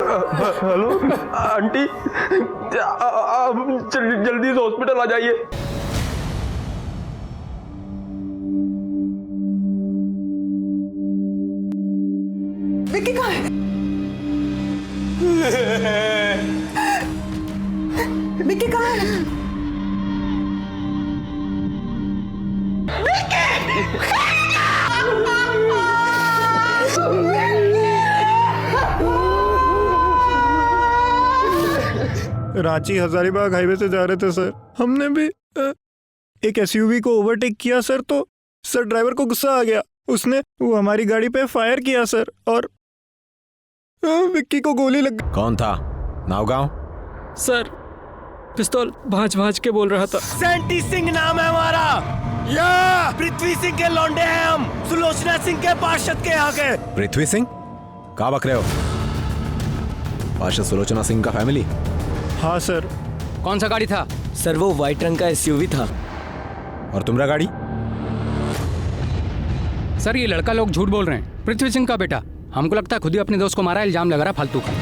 Hello aunty, आप जल्दी से हॉस्पिटल आ जाइए। विक्की कहाँ है? विक्की कहाँ है? रांची हजारीबाग हाईवे से जा रहे थे सर, हमने भी एक एसयूवी को ओवरटेक किया सर, तो सर ड्राइवर को गुस्सा आ गया, उसने वो हमारी गाड़ी पे फायर किया सर, और विक्की को गोली लग गई। कौन था? नावगांव? सर पिस्तौल भांज भांज के बोल रहा था। सेंटी सिंह नाम है हमारा, या पृथ्वी सिंह के लौंडे हैं हम, सुलोचना सिंह के पार्षद के यहाँ के। पृथ्वी सिंह? कहाँ बक रहे हो? पार्षद सुलोचना सिंह का फैमिली? हाँ सर। कौन सा गाड़ी था? सर वो व्हाइट रंग का एसयूवी था। और तुम्हारा गाड़ी? सर ये लड़का लोग झूठ बोल रहे हैं, पृथ्वी सिंह का बेटा। हमको लगता है खुद ही अपने दोस्त को मारा, इल्जाम लग रहा है फालतू का।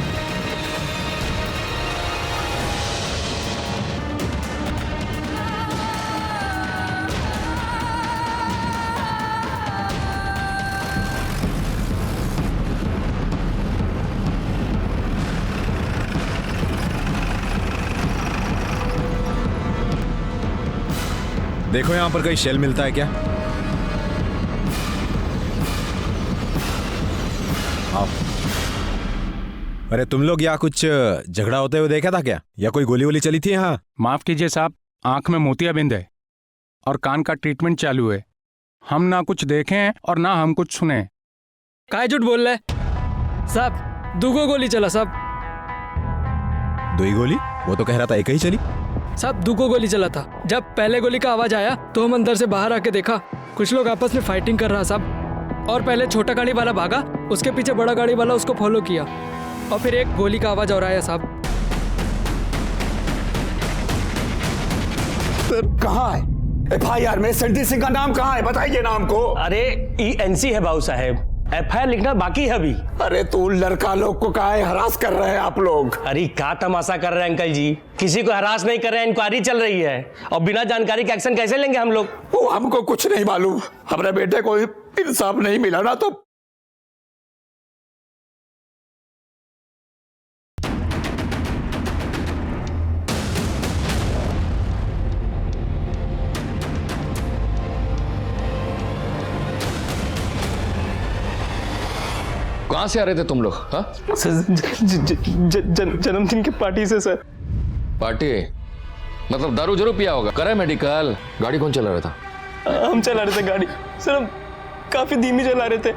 देखो यहाँ पर कहीं शेल मिलता है क्या? आओ। अरे तुम लोग यहाँ कुछ झगड़ा होते हुए देखा था क्या, या कोई गोली वोली चली थी यहाँ? माफ कीजिए साहब, आंख में मोतियाबिंद है और कान का ट्रीटमेंट चालू है। हम ना कुछ देखें और ना हम कुछ सुने। काहे झूठ बोल रहे साहब? दुगो गोली चला साहब। दो ही गोली? वो तो कह रहा था एक ही चली। साहब दुगो गोली चला था। जब पहले गोली का आवाज आया तो हम अंदर से बाहर आके देखा, कुछ लोग आपस में फाइटिंग कर रहा साहब, और पहले छोटा गाड़ी वाला भागा, उसके पीछे बड़ा गाड़ी वाला उसको फॉलो किया, और फिर एक गोली का आवाज और आया साहब। कहाँ है FIR में सेंटी सिंह का नाम? कहाँ है बताइए नाम को। अरे ENC है बाबू साहेब, FIR लिखना बाकी है अभी। अरे तू लड़का लोग को काहे हरास कर रहे हैं आप लोग? अरे क्या तमाशा कर रहे हैं अंकल जी, किसी को हरास नहीं कर रहे हैं, इंक्वायरी चल रही है, और बिना जानकारी के एक्शन कैसे लेंगे हम लोग? वो हमको कुछ नहीं मालूम, हमारे बेटे को इंसाफ नहीं मिला ना तो। कहाँ से आ रहे थे तुम लोग? हाँ जन्मदिन की पार्टी से सर। पार्टी मतलब दारू जरूर पिया होगा। करे मेडिकल। गाड़ी कौन चला रहा था? हम चला रहे थे गाड़ी सर, हम काफी धीमी चला रहे थे।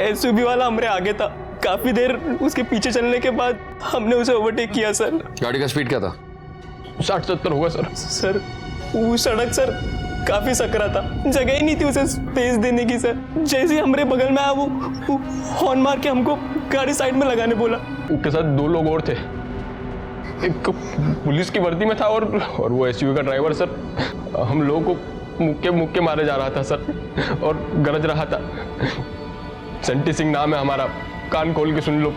एसयूवी वाला हमारे आगे था, काफी देर उसके पीछे चलने के बाद हमने उसे ओवरटेक किया सर। गाड़ी का स्पीड क्या था? 60-70 होगा सर। सर वो सड़क सर काफी सकरा था, जगह ही नहीं थी उसे स्पेस देने की सर। जैसे ही हमारे बगल में आया वो हॉर्न मार के हमको गाड़ी साइड में लगाने बोला। उसके साथ दो लोग और थे, एक पुलिस की वर्दी में था और वो एसयूवी का ड्राइवर सर। हम लोगों को मुक्के मारे जा रहा था सर, और गरज रहा था। सेंटी सिंह नाम है हमारा, कान खोल के सुन लो,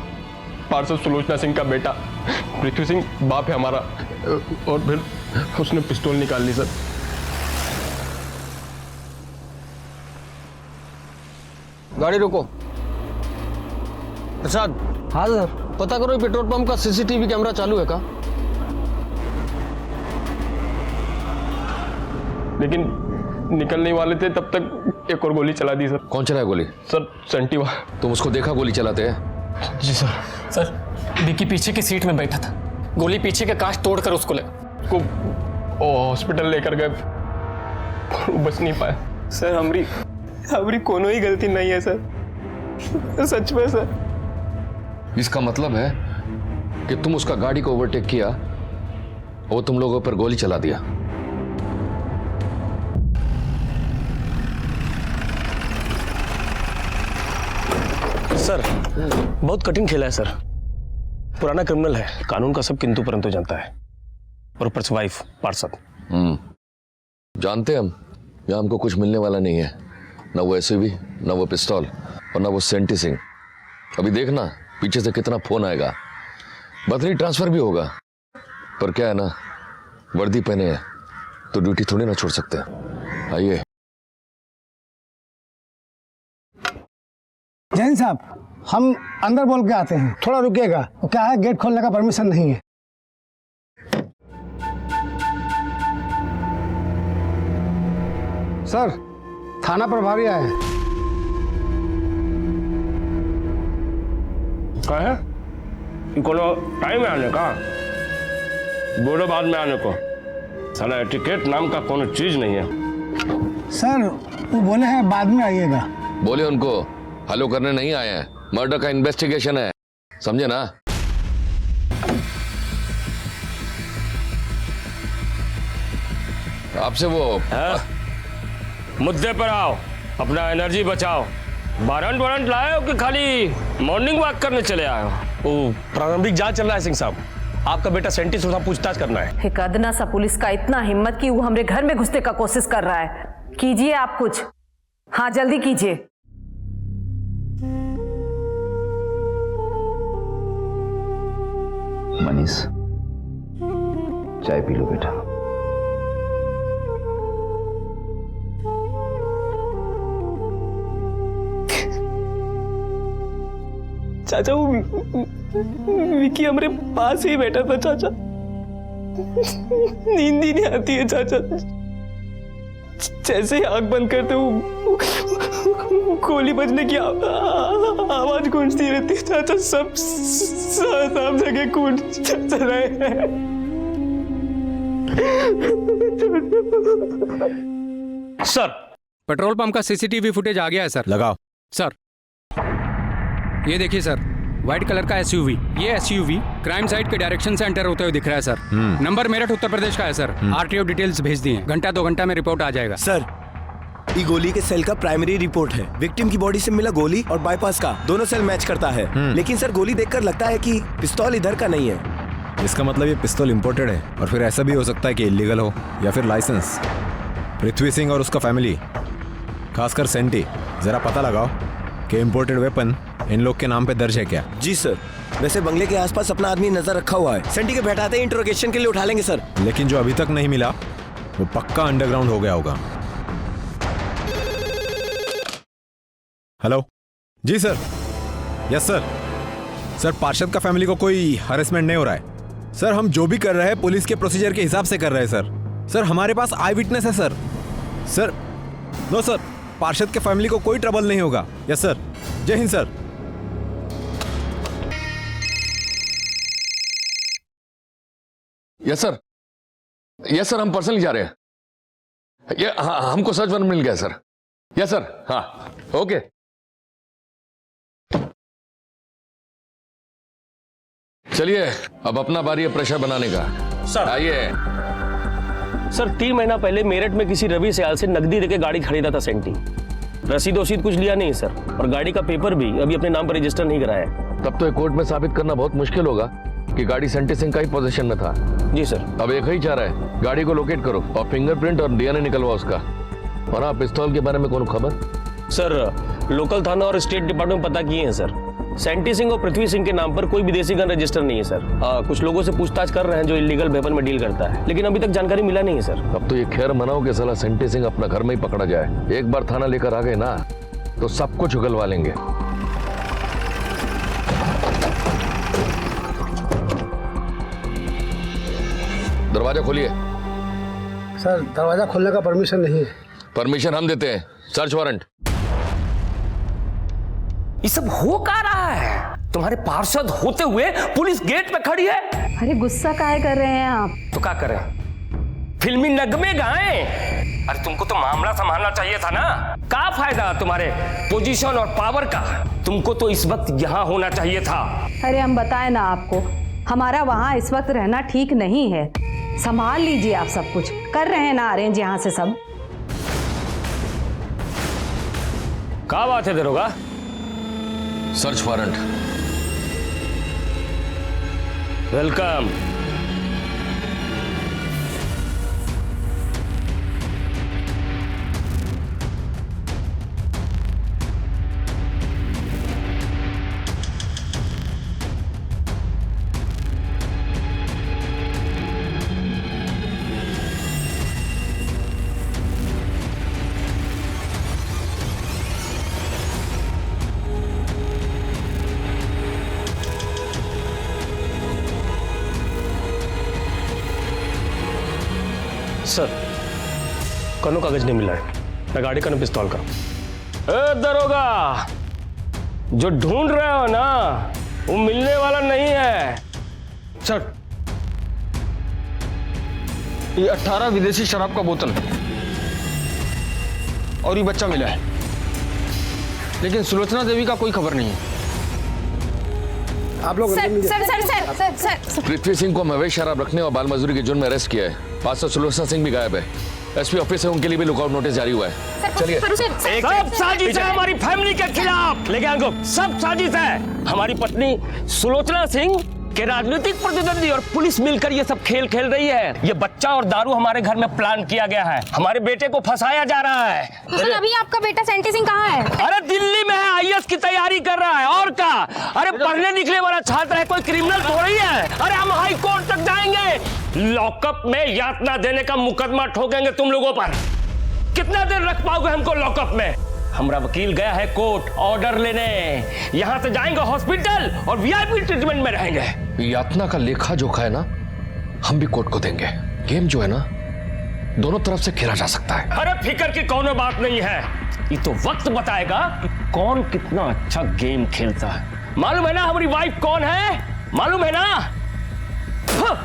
पार्षद सुलोचना सिंह का बेटा। पृथ्वी सिंह बाप है हमारा। और फिर उसने पिस्तौल निकाल ली सर। गाड़ी रोको। प्रसाद। हाँ सर। पता करो पेट्रोल पंप का CCTV कैमरा चालू है क्या? लेकिन निकलने वाले थे तब तक एक और गोली चला दी सर। कौन चलाया गोली? सर सेंटी वाला। तुम उसको देखा गोली चलाते हैं? जी सर। सर विक्की पीछे की सीट में बैठा था, गोली पीछे का कांच तोड़कर उसको को हॉस्पिटल लेकर गए, वो बच नहीं पाया। सर हमारी कोनो ही गलती नहीं है सर, सच में सर। इसका मतलब है कि तुम उसका गाड़ी को ओवरटेक किया और तुम लोगों पर गोली चला दिया। सर बहुत कठिन खेला है सर, पुराना क्रिमिनल है, कानून का सब किंतु परंतु जानता है, और ऊपर से वाइफ पार्षद। जानते हम यहाँ हमको कुछ मिलने वाला नहीं है, ना वो एसयूवी, ना वो पिस्तौल, और ना वो सेंटी सिंह। अभी देखना पीछे से कितना फोन आएगा, बदली ट्रांसफर भी होगा, पर क्या है ना, वर्दी पहने हैं तो ड्यूटी थोड़ी ना छोड़ सकते। आइए। जैन साहब, हम अंदर बोल के आते हैं, थोड़ा रुकिएगा। वो क्या है, गेट खोलने का परमिशन नहीं है। सर, थाना प्रभारी आए हैं। कहा है कोनो टाइम है आने का, बोलो बाद में आने को। साला एटिकेट नाम का कोनो चीज नहीं है। सर, वो बोले हैं बाद में आइएगा। बोले उनको हेलो करने नहीं आए हैं, मर्डर का इन्वेस्टिगेशन है, समझे ना। आपसे वो मुद्दे पर आओ, अपना एनर्जी बचाओ। वारंट वारंट लाए हो कि खाली मॉर्निंग वॉक करने चले आए हो? ओ, प्रारंभिक जांच चल रहा है सिंह साहब, आपका बेटा सेंटी से पूछताछ करना है। एक अदना सा पुलिस का इतना हिम्मत कि वो हमारे घर में घुसने का कोशिश कर रहा है। कीजिए आप कुछ, हाँ जल्दी कीजिए। मनीष, चाय पी लो बेटा। चाचा, वो विकी हमारे पास ही बैठा था चाचा, नींद ही नहीं आती है चाचा। जैसे ही आंख बंद करते वो गोली बजने की आवाज गूंजती रहती है चाचा। सब जगह खून चल रहे हैं। सर, पेट्रोल पंप का सीसीटीवी फुटेज आ गया है सर। लगाओ। सर, ये देखिए सर, व्हाइट कलर का एसयूवी। ये एसयूवी क्राइम साइट के डायरेक्शन से एंटर होते हुए दिख रहा है सर। नंबर मेरठ उत्तर प्रदेश का है सर। आरटीओ डिटेल्स भेज दिए, घंटा 2 घंटा में रिपोर्ट आ जाएगा। सर, ये गोली के सेल का प्राइमरी रिपोर्ट है। विक्टिम की बॉडी से मिला गोली और बाईपास का दोनों सेल मैच करता है। लेकिन सर, गोली देखकर लगता है कि पिस्तौल इधर का नहीं है। इसका मतलब ये पिस्तौल इंपोर्टेड है, और फिर ऐसा भी हो सकता है कि इलीगल हो या फिर लाइसेंस। पृथ्वी सिंह और उसका फैमिली, खासकर सेंटी, जरा पता लगाओ कि इंपोर्टेड वेपन इन लोग के नाम पे दर्ज है क्या। जी सर, वैसे बंगले के आसपास अपना आदमी नजर रखा हुआ है। सेंटी के बैठाते ही इंटरोगेशन के लिए उठा लेंगे सर। लेकिन जो अभी तक नहीं मिला वो पक्का अंडरग्राउंड हो गया होगा। हेलो जी सर। Yes sir. सर, पार्षद का फैमिली को कोई हरेसमेंट नहीं हो रहा है सर। हम जो भी कर रहे हैं पुलिस के प्रोसीजर के हिसाब से कर रहे हैं सर। सर, हमारे पास आई विटनेस है सर। सर, नो सर, पार्षद के फैमिली को कोई ट्रबल नहीं होगा। Yes sir. जय हिंद sir. Yes sir, yes sir, हम पर्सनली जा रहे हैं। ये हाँ, हमको सर्च वारंट मिल गया सर। यस सर, हाँ ओके। चलिए, अब अपना बारी है प्रेशर बनाने का। सर आइए। सर, 3 महीना पहले मेरठ में किसी रवि सयाल से नकदी देके गाड़ी खरीदा था सेंटी। रसीद वसीद कुछ लिया नहीं सर, और गाड़ी का पेपर भी अभी अपने नाम पर रजिस्टर नहीं कराया है। तब तो कोर्ट में साबित करना बहुत मुश्किल होगा कि गाड़ी सेंटी सिंह का ही पोजीशन में था। जी सर। अब एक ही चाह रहा है, गाड़ी को लोकेट करो और फिंगरप्रिंट और डीएनए निकलवा उसका। और हाँ, पिस्तौल के बारे में कौन खबर? सर, लोकल थाना और स्टेट डिपार्टमेंट पता किए हैं सर। सेंटी सिंह और पृथ्वी सिंह के नाम पर कोई विदेशी गन रजिस्टर नहीं है सर। कुछ लोगों से पूछताछ कर रहे हैं जो इलीगल वेपन में डील करता है, लेकिन अभी तक जानकारी मिला नहीं है सर। अब तो ये खैर मनाओ कि साला सेंटी सिंह अपना घर में ही पकड़ा जाए। एक बार थाना लेकर आ गए ना तो सब कुछ उगलवा लेंगे। दरवाजा खोलिए। सर, दरवाजा खोलने का परमिशन नहीं है। परमिशन हम देते हैं। Search warrant. ये सब हो क्या रहा है? तुम्हारे पार्षद होते हुए पुलिस गेट पे खड़ी है। अरे गुस्सा काहे कर रहे हैं आप? तो क्या करें, फिल्मी नगमे गाएं? अरे तुमको तो मामला संभालना चाहिए था ना। क्या फायदा तुम्हारे पोजीशन और पावर का? तुमको तो इस वक्त यहाँ होना चाहिए था। अरे हम बताए ना आपको, हमारा वहाँ इस वक्त रहना ठीक नहीं है। संभाल लीजिए आप सब कुछ। कर रहे हैं ना अरेंज यहाँ से सब। क्या बात है दरोगा? Search warrant. वेलकम। सर कनो कागज नहीं मिला है, ना गाड़ी का ना पिस्तौल का। ए दरोगा, जो ढूंढ रहे हो ना वो मिलने वाला नहीं है। सर ये 18 विदेशी शराब का बोतल है और ये बच्चा मिला है, लेकिन सुलोचना देवी का कोई खबर नहीं है। आप लोग सर पृथ्वी सिंह को हम अवैध शराब रखने और बाल मजदूरी के जुर्म में अरेस्ट किया है। पास सुलोचना सिंह भी गायब है। एसपी ऑफिस से उनके लिए भी लुकआउट नोटिस जारी हुआ है। चलिए। सब साजिश है हमारी फैमिली के खिलाफ। लेके आंको, सब साजिश है। हमारी पत्नी सुलोचना सिंह के राजनीतिक प्रतिद्वंदी और पुलिस मिलकर ये सब खेल खेल रही है। ये बच्चा और दारू हमारे घर में प्लान किया गया है। हमारे बेटे को फंसाया जा रहा है। अभी आपका बेटा सेंटी सिंह कहाँ है? अरे दिल्ली में है, आईएएस की तैयारी कर रहा है। और क्या? अरे पढ़ने निकले वाला छात्र है, कोई क्रिमिनल थोड़ी है। अरे हम हाई कोर्ट तक जाएंगे, लॉकअप में यातना देने का मुकदमा ठोकेंगे तुम लोगों पर। कितना देर रख पाओगे हमको लॉकअप में? हमारा वकील गया है कोर्ट ऑर्डर लेने। यहां से जाएंगे हॉस्पिटल और वीआईपी ट्रीटमेंट में रहेंगे। यातना का लेखा जोखा है ना, हम भी कोर्ट को देंगे। गेम जो है ना, दोनों तरफ से खेला जा सकता है। अरे फिक्र की कौन बात नहीं है, ये तो वक्त बताएगा कि कौन कितना अच्छा गेम खेलता है। मालूम है ना हमारी वाइफ कौन है? मालूम है ना? हाँ।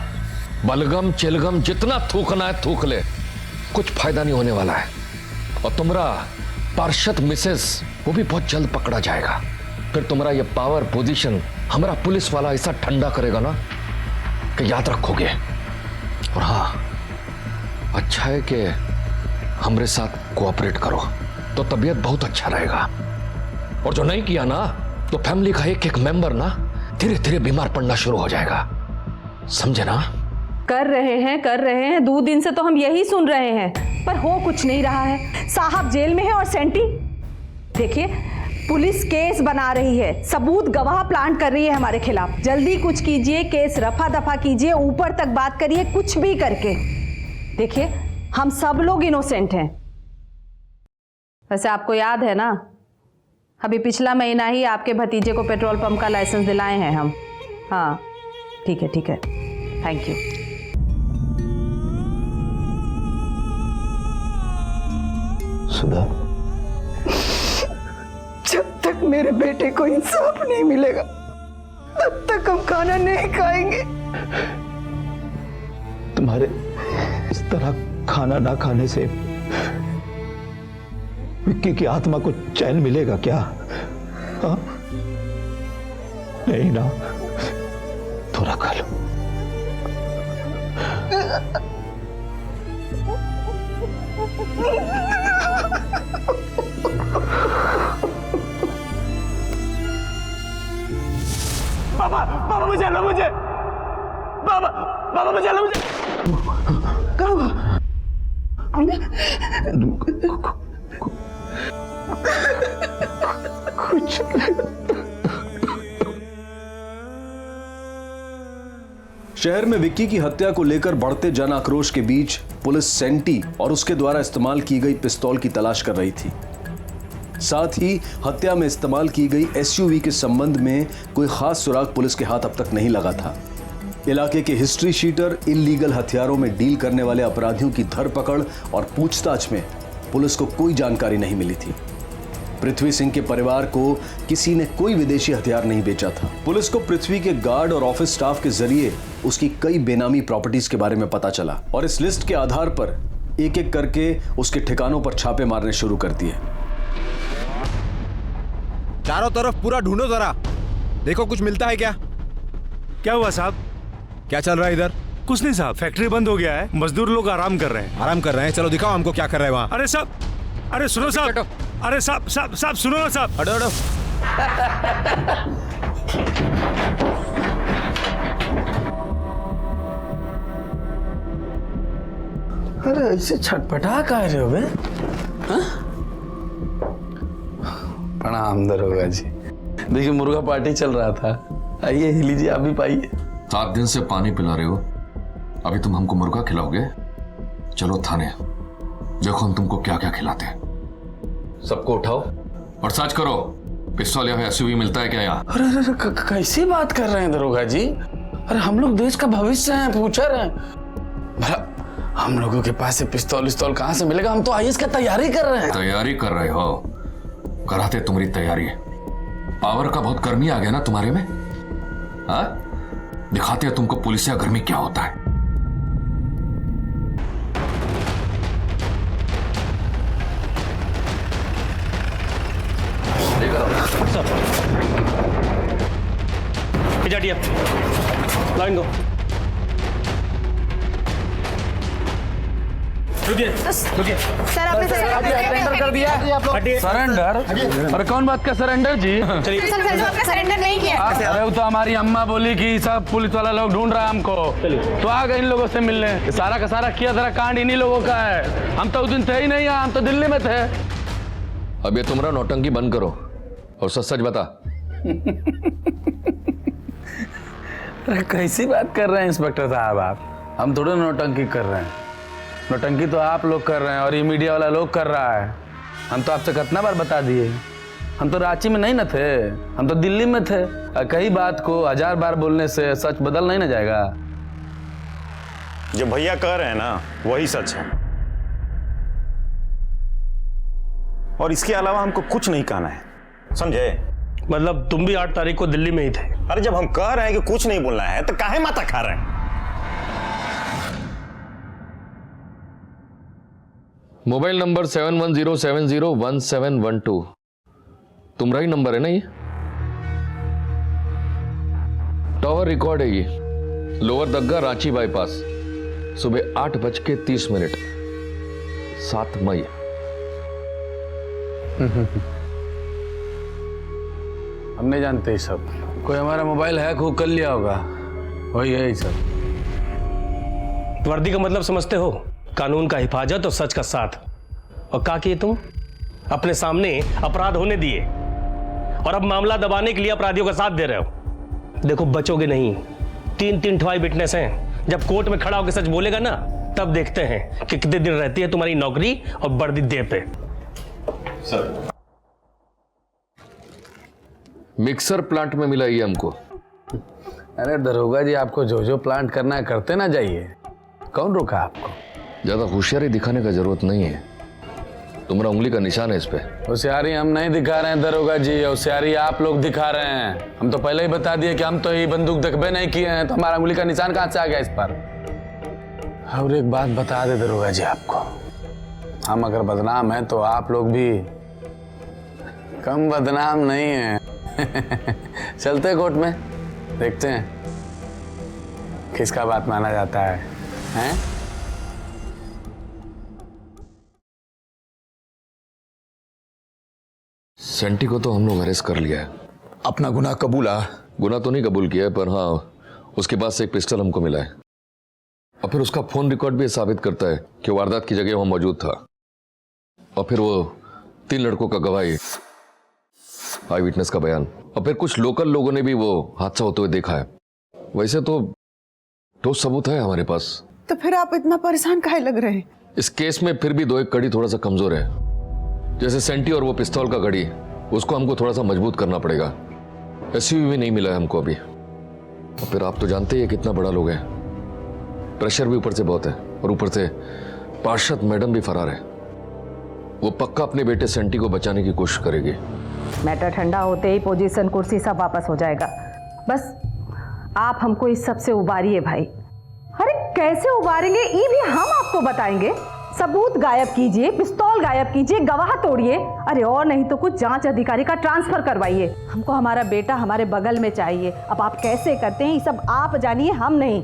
बलगम चिलगम जितना थूकना है थूक ले, कुछ फायदा नहीं होने वाला है। और तुम्हारा पार्षद मिसेस वो भी बहुत जल्द पकड़ा जाएगा। फिर तुम्हारा ये पावर पोजीशन हमारा पुलिस वाला ऐसा ठंडा करेगा ना कि याद रखोगे। और हाँ, अच्छा है कि हमारे साथ कोऑपरेट करो तो तबीयत बहुत अच्छा रहेगा। और जो नहीं किया ना तो फैमिली का एक एक मेंबर ना धीरे धीरे बीमार पड़ना शुरू हो जाएगा। समझे ना? कर रहे हैं 2 दिन से तो हम यही सुन रहे हैं, पर हो कुछ नहीं रहा है। साहब जेल में है और सेंटी देखिए पुलिस केस बना रही है, सबूत गवाह प्लांट कर रही है हमारे खिलाफ। जल्दी कुछ कीजिए, केस रफा दफा कीजिए, ऊपर तक बात करिए, कुछ भी करके। देखिए हम सब लोग इनोसेंट हैं। वैसे आपको याद है ना, अभी पिछला महीना ही आपके भतीजे को पेट्रोल पंप का लाइसेंस दिलाए हैं हम। हाँ ठीक है, थैंक यू। सुधा, जब तक मेरे बेटे को इंसाफ नहीं मिलेगा तब तक हम खाना नहीं खाएंगे। तुम्हारे इस तरह खाना ना खाने से विक्की की आत्मा को चैन मिलेगा क्या? हाँ? नहीं ना, थोड़ा खा लो। बाबा मुझे लो, मुझे बाबा मुझे लो, मुझे कहाँ हुआ? कुछ शहर में विक्की की हत्या को लेकर बढ़ते जन आक्रोश के बीच पुलिस सेंटी और उसके द्वारा इस्तेमाल की गई पिस्तौल की तलाश कर रही थी। साथ ही हत्या में इस्तेमाल की गई एसयूवी के संबंध में कोई खास सुराग पुलिस के हाथ अब तक नहीं लगा था। इलाके के हिस्ट्री शीटर इल्लीगल हथियारों में डील करने वाले अपराधियों की धरपकड़ और पूछताछ में पुलिस को कोई जानकारी नहीं मिली थी। पृथ्वी सिंह के परिवार को किसी ने कोई विदेशी हथियार नहीं बेचा था। पुलिस को पृथ्वी के गार्ड और ऑफिस स्टाफ के जरिए उसकी कई बेनामी प्रॉपर्टीज के बारे में पता चला और इस लिस्ट के आधार पर एक एक करके उसके ठिकानों पर छापे मारने शुरू कर दिए। चारों तरफ पूरा ढूंढो जरा, देखो कुछ मिलता है क्या? क्या हुआ साहब? क्या चल रहा है इधर? कुछ नहीं साहब, फैक्ट्री बंद हो गया है, मजदूर लोग आराम कर रहे हैं। आराम कर रहे हैं? चलो दिखाओ हमको क्या कर रहे हैं वहाँ। अरे साहब, अरे सुनो साहब, अरे साहब सुनो ना साहब। हटो हटो। अरे ऐसे छटपटा कह रहे हो बे? प्रणाम दरोगा जी। देखिए मुर्गा पार्टी चल रहा था, आइए लीजिए आप भी पाइए। 7 दिन से पानी पिला रहे हो, अभी तुम हमको मुर्गा खिलाओगे? चलो थाने, देखो हम तुमको क्या क्या खिलाते हैं। सबको उठाओ और सर्च करो, पिस्तौल या एसयूवी मिलता है क्या यहाँ? अरे कैसी बात कर रहे हैं दरोगा जी? अरे हम लोग देश का भविष्य हैं, फ्यूचर हैं। भला हम लोगों के पास पिस्तौल विस्तौल कहां से मिलेगा? हम तो आईएएस की तैयारी कर रहे हैं। तैयारी कर रहे हो? कराते तुम्हारी तैयारी। पावर का बहुत गर्मी आ गया ना तुम्हारे में? हाँ, दिखाते हैं तुमको पुलिस या गर्मी क्या होता है। लाइन दो। रुकिए रुकिए। सर आपने सरेंडर कर दिया। सरेंडर? और कौन बात का सरेंडर जी? चलिए। सरेंडर नहीं किया। अरे वो तो हमारी अम्मा बोली कि सब पुलिस वाला लोग ढूंढ रहा है हमको, तो आ गए इन लोगों से मिलने। सारा का सारा किया जरा कांड इन्हीं लोगों का है। हम तो उस दिन थे ही नहीं यहाँ, हम तो दिल्ली में थे। अब ये तुम्हारा नौटंकी बंद करो और सच सच बता। अरे कैसी बात कर रहे हैं इंस्पेक्टर साहब आप? हम थोड़े नौटंकी कर रहे हैं। नौटंकी तो आप लोग कर रहे हैं और ये मीडिया वाला लोग कर रहा है। हम तो आपसे कितना बार बता दिए, हम तो रांची में नहीं न थे, हम तो दिल्ली में थे। कई बात को 1000 बार बोलने से सच बदल नहीं न जाएगा। जो भैया कह रहे हैं ना वही सच है, और इसके अलावा हमको कुछ नहीं कहना है, समझे? मतलब तुम भी 8 तारीख को दिल्ली में ही थे? अरे जब हम कह रहे हैं कि कुछ नहीं बोलना है तो काहे माथा खा रहे हैं? मोबाइल नंबर 7107011712 तुम्हारा ही नंबर है ना ये? टावर रिकॉर्ड है ये। लोअर दग्गा रांची बाईपास, सुबह 8:30 7 मई। हम नहीं जानते सब, कोई हमारा मोबाइल हैक हो कर लिया होगा, वही है सब। वर्दी का मतलब समझते हो? कानून का हिफाजत और सच का साथ। और क्या किए तुम? अपने सामने अपराध होने दिए और अब मामला दबाने के लिए अपराधियों का साथ दे रहे हो। देखो बचोगे नहीं। 3 ठवाई विटनेस हैं। जब कोर्ट में खड़ा होकर सच बोलेगा ना, तब देखते हैं कि कितने दिन रहती है तुम्हारी नौकरी और वर्दी दे पे। सर, मिक्सर प्लांट में मिला ये हमको। अरे दरोगा जी, आपको जो जो प्लांट करना है करते ना जाइए, कौन रोका आपको? ज्यादा होशियारी दिखाने का जरूरत नहीं है, तुम्हारा उंगली का निशान है इस पे। होशियारी हम नहीं दिखा रहे हैं दरोगा जी, होशियारी आप लोग दिखा रहे हैं। हम तो पहले ही बता दिए कि हम तो ये बंदूक दखबे नहीं किए हैं, तो हमारा उंगली का निशान कहां से आ गया इस पर? और एक बात बता दे दरोगा जी आपको, हम अगर बदनाम हैं तो आप लोग भी कम बदनाम नहीं हैं। चलते कोर्ट में, देखते हैं किसका बात माना जाता है, हैं? सेंटी को तो हम लोग अरेस्ट कर लिया है। अपना गुनाह कबूला? गुनाह तो नहीं कबूल किया है, पर हाँ उसके पास से एक पिस्टल हमको मिला है और फिर उसका फोन रिकॉर्ड भी साबित करता है कि वारदात की जगह वो मौजूद था। और फिर वो 3 लड़कों का गवाही, आई विटनेस का बयान, और फिर कुछ लोकल लोगों ने भी वो हादसा होते हुए देखा है। वैसे तो ठोस सबूत है हमारे पास। तो फिर आप इतना परेशान काहे लग रहे हैं? इस केस में फिर भी 2-1 कड़ी थोड़ा सा कमजोर है, जैसे सेंटी और वो पिस्तौल का कड़ी, उसको हमको थोड़ा सा मजबूत करना पड़ेगा। एसयूवी भी नहीं मिला है हमको अभी। और फिर आप तो जानते ही कितना बड़ा लोग है, प्रेशर भी ऊपर से बहुत है, और ऊपर से पार्षद मैडम भी फरार है। वो पक्का अपने बेटे सेंटी को बचाने की कोशिश करेगी। मैटर ठंडा होते ही पोजीशन कुर्सी सब वापस हो जाएगा। बस आप हमको इस सब से उबारिए भाई। अरे कैसे उबारेंगे ये भी हम आपको बताएंगे। सबूत गायब कीजिए, पिस्तौल गायब कीजिए, गवाह तोड़िए, अरे और नहीं तो कुछ जांच अधिकारी का ट्रांसफर करवाइए। हमको हमारा बेटा हमारे बगल में चाहिए। अब आप कैसे करते हैं ये सब आप जानिए, हम नहीं।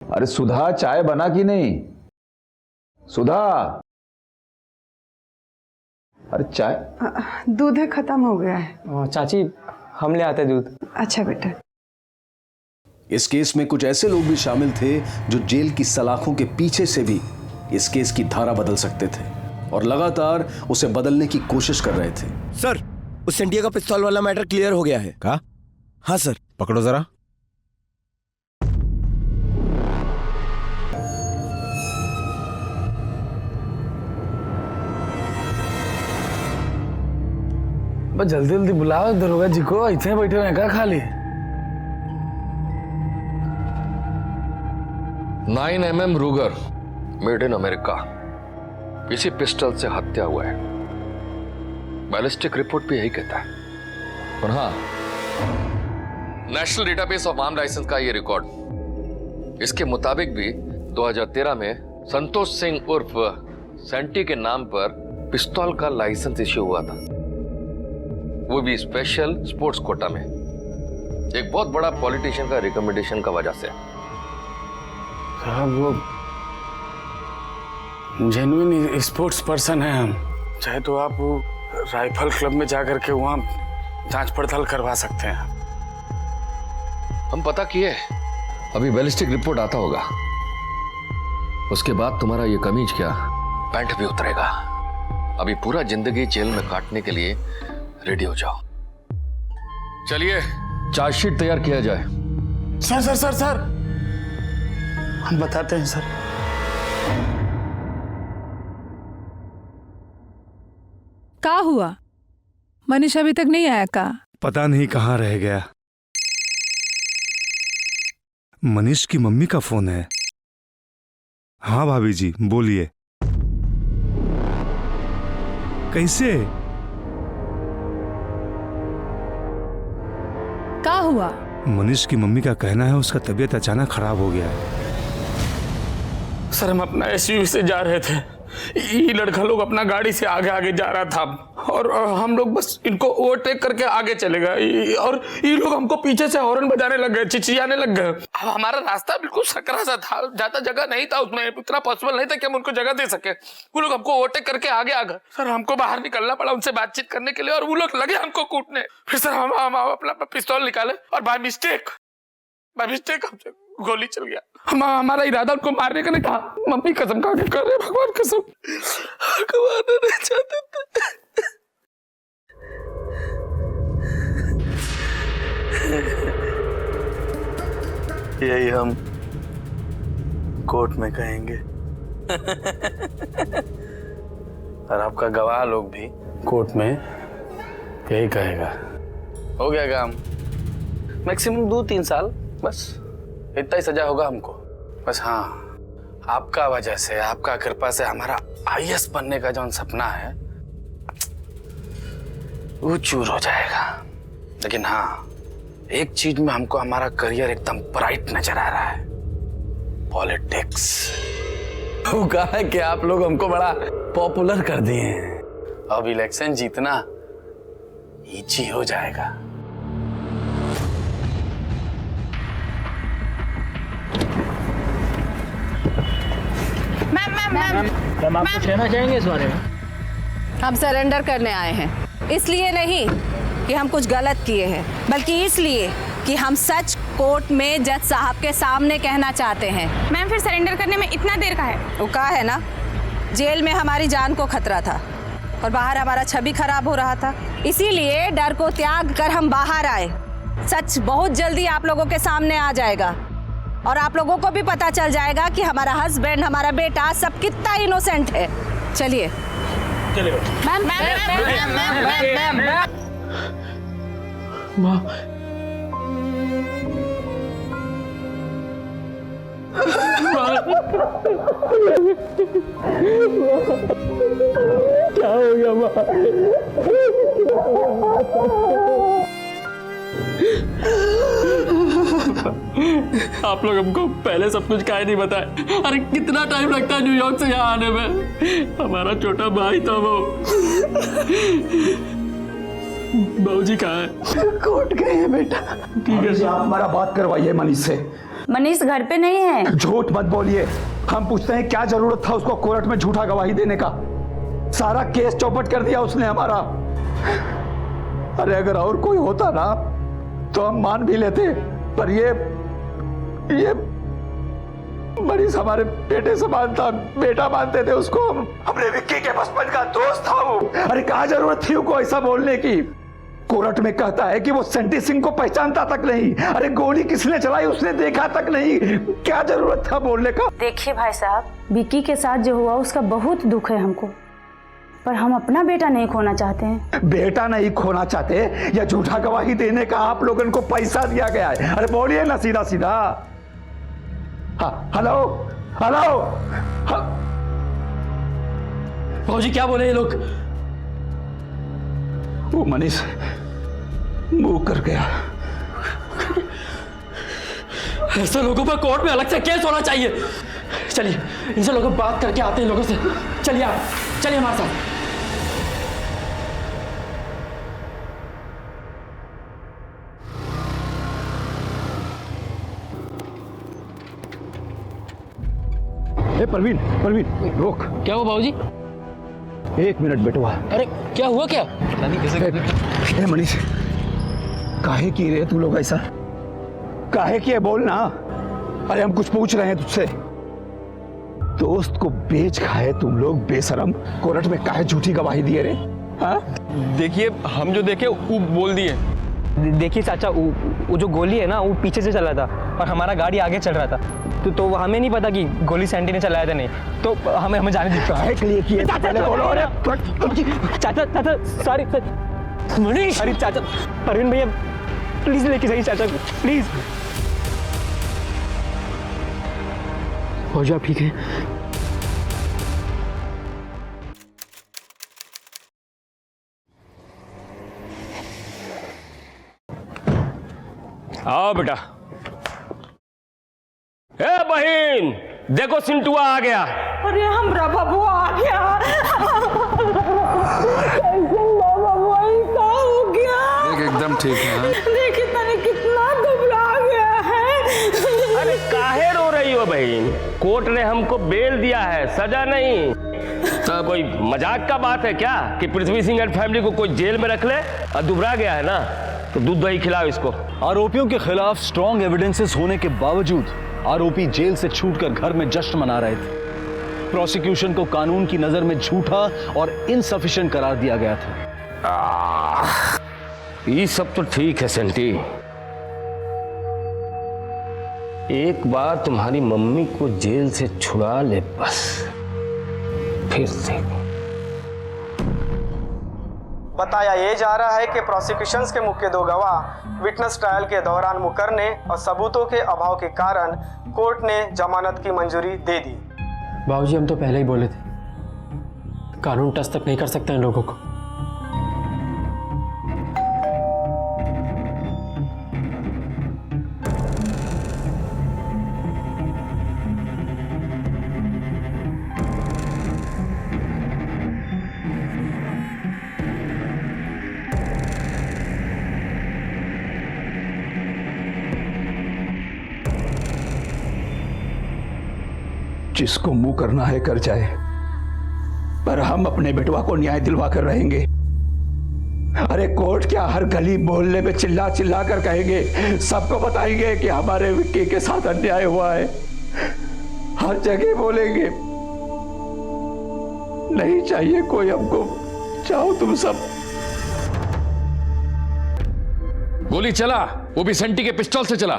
अरे सुधा, चाय बना कि नहीं? सुधा, अरे चाय। दूध खत्म हो गया है। चाची हम ले आते दूध। अच्छा बेटा। इस केस में कुछ ऐसे लोग भी शामिल थे जो जेल की सलाखों के पीछे से भी इस केस की धारा बदल सकते थे और लगातार उसे बदलने की कोशिश कर रहे थे। सर, उस सेंटिया का पिस्तौल वाला मैटर क्लियर हो गया है। कहा? हाँ सर। पकड़ो जरा। बस जल्दी जल्दी बुलाओ दरोगा जी को, इतने बैठे हैं क्या खाली? 9mm रूगर मेड इन अमेरिका, इसी पिस्टल से हत्या हुआ है। बैलिस्टिक रिपोर्ट भी यही कहता है। और हाँ, national database of arm licence का ये रिकॉर्ड, इसके मुताबिक भी 2013 में संतोष सिंह उर्फ सेंटी के नाम पर पिस्तौल का लाइसेंस इश्यू हुआ था, वो भी स्पेशल स्पोर्ट्स कोटा में, एक बहुत बड़ा पॉलिटिशियन का रिकमेंडेशन का वजह से। साहब वो जेन्युइन स्पोर्ट्स पर्सन है हम, चाहे तो आप वो राइफल क्लब में जाकर के वहां जांच पड़ताल करवा सकते हैं। हम पता किए, अभी बैलिस्टिक रिपोर्ट आता होगा, उसके बाद तुम्हारा ये कमीज क्या पैंट भी उतरेगा। अभी पूरा जिंदगी जेल में काटने के लिए रेडी हो जाओ। चलिए चार्जशीट तैयार किया जाए। सर सर सर सर हम बताते हैं सर। क्या हुआ? मनीष अभी तक नहीं आया का? पता नहीं कहाँ रह गया। मनीष की मम्मी का फोन है। हाँ भाभी जी बोलिए। कैसे? क्या हुआ? मनीष की मम्मी का कहना है उसका तबीयत अचानक खराब हो गया है। सर हम अपना एसयूवी से जा रहे थे, ये लड़का लोग अपना गाड़ी से आगे आगे जा रहा था और हम लोग बस इनको ओवरटेक करके आगे चले गए और ये लोग हमको पीछे से हॉर्न बजाने लग गए, चिचियाने लग गए। अब हमारा रास्ता बिल्कुल सकरा सा था, ज्यादा जगह नहीं था उसमें, इतना पॉसिबल नहीं था कि हम उनको जगह दे सके। वो लोग हमको ओवरटेक करके आगे आ गए। सर हमको बाहर निकलना पड़ा उनसे बातचीत करने के लिए और वो लोग लगे हमको कूटने। फिर सर हम अपना पिस्तौल निकाले और बाय मिस्टेक हमसे गोली चल गया। हमारा इरादा उनको मारने का नहीं था। मम्मी कसम खा के कर रहे, भगवान कसम, मारना नहीं चाहते थे। यही हम कोर्ट में कहेंगे और आपका गवाह लोग भी कोर्ट में यही कहेगा। हो गया काम, मैक्सिमम 2-3 साल, बस इतना ही सजा होगा हमको। बस हाँ, आपका वजह से, आपका कृपा से हमारा आईएएस बनने का जो सपना है वो चूर हो जाएगा। लेकिन हाँ, एक चीज में हमको हमारा करियर एकदम ब्राइट नजर आ रहा है, पॉलिटिक्स। वो कहा है कि आप लोग हमको बड़ा पॉपुलर कर दिए हैं, अब इलेक्शन जीतना इजी हो जाएगा। मैम आप कुछ कहना चाहेंगे इस बारे में? हम सरेंडर करने आए हैं, इसलिए नहीं कि हम कुछ गलत किए हैं, बल्कि इसलिए कि हम सच कोर्ट में जज साहब के सामने कहना चाहते हैं। मैम फिर सरेंडर करने में इतना देर का है? वो कहा है ना, जेल में हमारी जान को खतरा था और बाहर हमारा छवि खराब हो रहा था, इसीलिए डर को त्याग कर हम बाहर आए। सच बहुत जल्दी आप लोगों के सामने आ जाएगा और आप लोगों को भी पता चल जाएगा कि हमारा हस्बैंड, हमारा बेटा सब कितना इनोसेंट है। चलिए। मैम क्या हो गया माँ? आप लोग हमको पहले सब कुछ काहे नहीं बताए? अरे कितना टाइम लगता है न्यूयॉर्क से यहाँ आने में? हमारा छोटा भाई था वो। बाबूजी कहाँ है? कोर्ट गए हैं बेटा। ठीक है, आप हमारा बात करवाइए मनीष से। मनीष घर पे नहीं है। झूठ मत बोलिए, हम पूछते हैं क्या जरूरत था उसको कोर्ट में झूठा गवाही देने का? सारा केस चौपट कर दिया उसने हमारा। अरे अगर और कोई होता ना तो हम मान भी लेते, पर ये मनीष हमारे बेटे से मानता, बेटा मानते थे उसको। हमने विक्की के बचपन का दोस्त था वो। अरे क्या जरूरत थी उनको ऐसा बोलने की? कोर्ट में कहता है कि वो सेंटी सिंह को पहचानता तक नहीं। अरे गोली किसने चलाई उसने देखा तक नहीं। क्या जरूरत था बोलने का? देखिए भाई साहब, विक्की के साथ जो हुआ उसका बहुत दुख है हमको, पर हम अपना बेटा नहीं खोना चाहते हैं। बेटा नहीं खोना चाहते या झूठा गवाही देने का आप लोगों को पैसा दिया गया है? अरे बोलिए ना सीधा सीधा। Hello hello. फौजी क्या बोले ये लोग? वो मनीष मूव कर गया। ऐसे लोगों पर कोर्ट में अलग से केस होना चाहिए। चलिए इनसे लोगों बात करके आते हैं लोगों से। चलिए आप, चलिए हमारे साथ। प्रवीण प्रवीण रोक। क्या हुआ बाबूजी? 1 मिनट बेटवा। अरे क्या हुआ क्या? ए मनीष, काहे की रे तू लोग ऐसा? काहे की है बोल ना। अरे हम कुछ पूछ रहे हैं तुझसे। दोस्त को बेच खाए तुम लोग बेशरम। कोर्ट में काहे झूठी गवाही दिए रे? हाँ? देखिए हम जो देखे वो बोल दिए। देखिए चाचा, वो जो गोली है ना वो पीछे से चला था और हमारा गाड़ी आगे चल रहा था। तो हमें नहीं पता कि गोली सैंटी ने चलाया था नहीं। तो हमें जाने दीजिए। काहे के लिए किए? चाचा सॉरी मनीष। अरे चाचा, परवीन भैया प्लीज लेके जाइए चाचा को प्लीज। फौजी आप ठीक है? आओ बेटा। ए बहन देखो सिंटुआ आ गया। अरे हमरा बबुआ आ गया। हो गया? एकदम ठीक है। देखिए तने कितना दुबला गया है। अरे काहे रो रही हो बहन? कोर्ट ने हमको बेल दिया है, सजा नहीं। तो कोई मजाक का बात है क्या कि पृथ्वी सिंह एंड फैमिली को कोई जेल में रख ले? और दुबरा गया है ना तो दूध दही खिलाओ इसको। आरोपियों के खिलाफ स्ट्रॉन्ग एविडेंसेस होने के बावजूद आरोपी जेल से छूटकर घर में जश्न मना रहे थे। प्रोसिक्यूशन को कानून की नजर में झूठा और इनसफिशिएंट करार दिया गया था। ये सब तो ठीक है सेंटी। एक बार तुम्हारी मम्मी को जेल से छुड़ा ले बस, फिर देखो। बताया ये जा रहा है कि प्रोसिक्यूशंस के मुख्य 2 गवाह विटनेस ट्रायल के दौरान मुकरने और सबूतों के अभाव के कारण कोर्ट ने जमानत की मंजूरी दे दी। बाबूजी हम तो पहले ही बोले थे, कानून टच तक नहीं कर सकते हैं लोगों को। जिसको मुंह करना है कर जाए, पर हम अपने बेटवा को न्याय दिलवा कर रहेंगे। अरे कोर्ट क्या हर गली मोहल्ले में चिल्ला चिल्ला कर कहेंगे, सबको बताएंगे कि हमारे विक्की के साथ अन्याय हुआ है। हर जगह बोलेंगे। नहीं चाहिए कोई हमको, चाहो तुम सब। गोली चला वो भी सेंटी के पिस्टल से चला,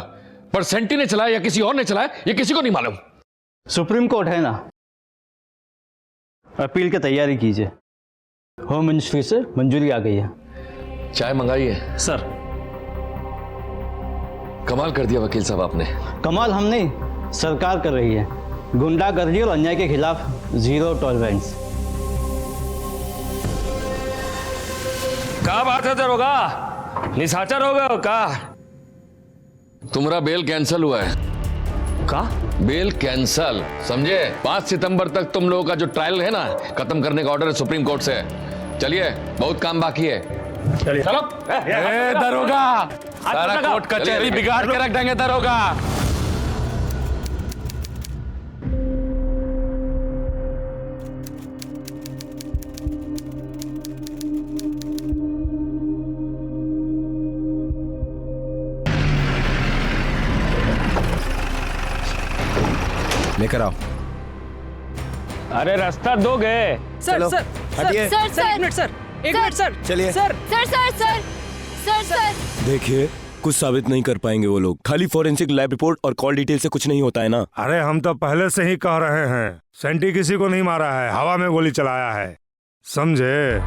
पर सेंटी ने चलाया या किसी और ने चलाया ये किसी को नहीं मालूम। सुप्रीम कोर्ट है ना, अपील की तैयारी कीजिए। होम मिनिस्ट्री से मंजूरी आ गई है। चाय मंगाइए। सर। कमाल कर दिया वकील साहब आपने। कमाल हम नहीं, सरकार कर रही है। गुंडागर्दी और अन्याय के खिलाफ 0 टॉलरेंस। क्या बात है दरोगा, निशाचर हो गए का? तुम्हारा बेल कैंसिल हुआ है। का? बेल कैंसल, समझे? 5 सितंबर तक तुम लोगों का जो ट्रायल है ना, खत्म करने का ऑर्डर है सुप्रीम कोर्ट से। चलिए बहुत काम बाकी है। चलिए चलो। दरोगा सारा कोर्ट कचहरी बिगाड़ के रख देंगे दरोगा। लेकर आओ। अरे रास्ता दोगे? सर सर हटिए। सर एक मिनट सर, एक मिनट सर। चलिए। Sir sir sir sir sir sir देखिए कुछ साबित नहीं कर पाएंगे वो लोग। खाली फॉरेंसिक लैब रिपोर्ट और कॉल डिटेल से कुछ नहीं होता है ना। अरे हम तो पहले से ही कह रहे हैं, सेंटी किसी को नहीं मारा है, हवा में गोली चलाया है, समझे?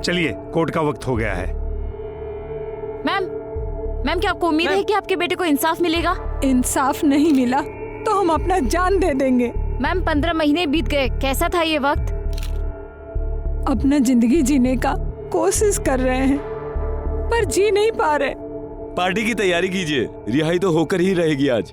चलिए कोर्ट का वक्त हो गया है। मैम मैम क्या आपको उम्मीद है कि आपके बेटे को इंसाफ मिलेगा? इंसाफ नहीं मिला तो हम अपना जान दे देंगे। मैम 15 महीने बीत गए, कैसा था ये वक्त? अपना जिंदगी जीने का कोशिश कर रहे हैं पर जी नहीं पा रहे। पार्टी की तैयारी कीजिए, रिहाई तो होकर ही रहेगी आज।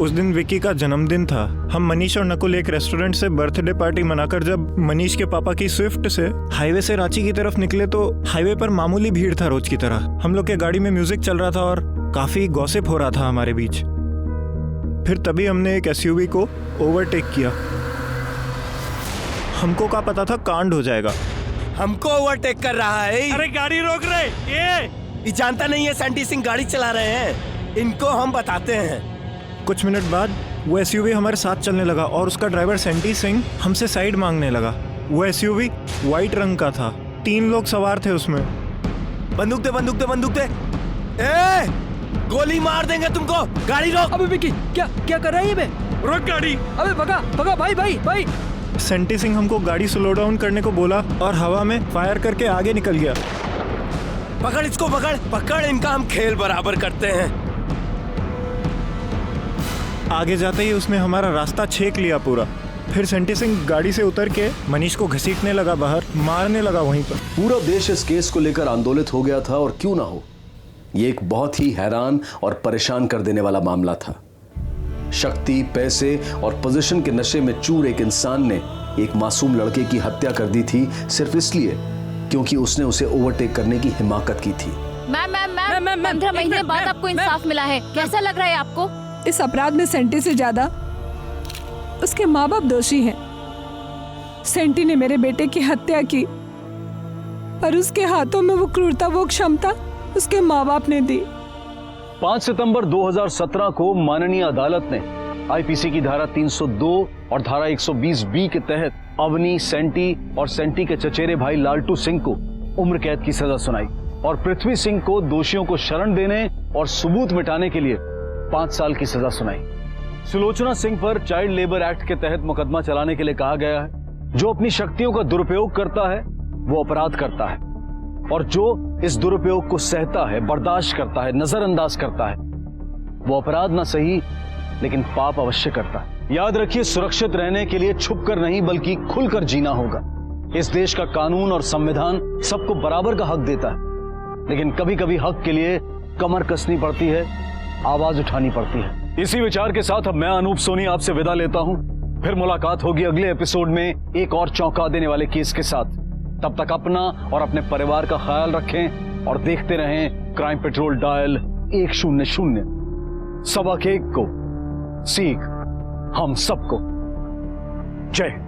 उस दिन विक्की का जन्मदिन था। हम मनीष और नकुल एक रेस्टोरेंट से बर्थडे पार्टी मनाकर जब मनीष के पापा की स्विफ्ट से हाईवे से रांची की तरफ निकले तो हाईवे पर मामूली भीड़ था रोज की तरह। हम लोग के गाड़ी में म्यूजिक चल रहा था और काफी गॉसिप हो रहा था हमारे बीच। फिर तभी हमने एक एसयूवी को ओवरटेक किया। हमको क्या पता था कांड हो जाएगा। हमको ओवरटेक कर रहा है। अरे गाड़ी रोक रहे, ये जानता नहीं है सैंटी सिंह गाड़ी चला रहे हैं। इनको हम बताते हैं। कुछ मिनट बाद वो एसयूवी हमारे साथ चलने लगा और उसका ड्राइवर सैंटी सिंह हमसे साइड मांगने लगा। वो एसयूवी व्हाइट रंग का था, 3 लोग सवार थे उसमें। बंदूक दे, बंदूक दे, बंदूक दे। ए, गोली मार देंगे तुमको। गाड़ी रोक। अबे विक्की क्या क्या कर रहा है ये बे? रोक गाड़ी। अबे भगा भगा भाई भाई भाई। सैंटी सिंह हमको गाड़ी स्लो डाउन करने को बोला और हवा में फायर करके आगे निकल गया। पकड़ इसको, पकड़ पकड़, इनका हम खेल बराबर करते हैं। आगे जाते ही उसने हमारा रास्ता छेक लिया पूरा। फिर सैंटी सिंह गाड़ी से उतर के मनीष को घसीटने लगा बाहर, मारने लगा वहीं पर। पूरा देश इस केस को लेकर आंदोलित हो गया था और क्यों ना हो, ये एक बहुत ही हैरान और परेशान कर देने वाला मामला था। शक्ति, पैसे और पोजीशन के नशे में चूर एक इंसान ने एक मासूम लड़के की हत्या कर दी थी सिर्फ इसलिए क्योंकि उसने उसे ओवरटेक करने की हिमाकत की थी। मैम 15 महीने बाद आपको इंसाफ मिला है, कैसा लग रहा है आपको? इस अपराध में सेंटी से ज्यादा उसके माँ बाप दोषी हैं। सेंटी ने मेरे बेटे की हत्या की पर उसके हाथों में वो क्रूरता, वो क्षमता उसके माँ बाप ने दी। 5 सितंबर 2017 को माननीय अदालत ने आईपीसी की धारा 302 और धारा 120B के तहत अवनी, सेंटी और सेंटी के चचेरे भाई लालटू सिंह को उम्र कैद की सजा सुनाई और पृथ्वी सिंह को दोषियों को शरण देने और सबूत मिटाने के लिए 5 साल की सजा सुनाई। सुलोचना सिंह पर चाइल्ड लेबर एक्ट के तहत मुकदमा चलाने के लिए कहा गया है। जो अपनी शक्तियों का दुरुपयोग करता है वो अपराध करता है और जो इस दुरुपयोग को सहता है, बर्दाश्त करता है, नजरअंदाज करता है वो अपराध ना सही लेकिन पाप अवश्य करता है। याद रखिए, सुरक्षित रहने के लिए छुपकर नहीं बल्कि खुलकर जीना होगा। इस देश का कानून और संविधान सबको बराबर का हक देता है, लेकिन कभी कभी हक के लिए कमर कसनी पड़ती है, आवाज उठानी पड़ती है। इसी विचार के साथ अब मैं अनूप सोनी आपसे विदा लेता हूं। फिर मुलाकात होगी अगले एपिसोड में एक और चौंका देने वाले केस के साथ। तब तक अपना और अपने परिवार का ख्याल रखें और देखते रहें क्राइम पेट्रोल डायल 100। सबक एक को सीख हम सबको। जय हिंद।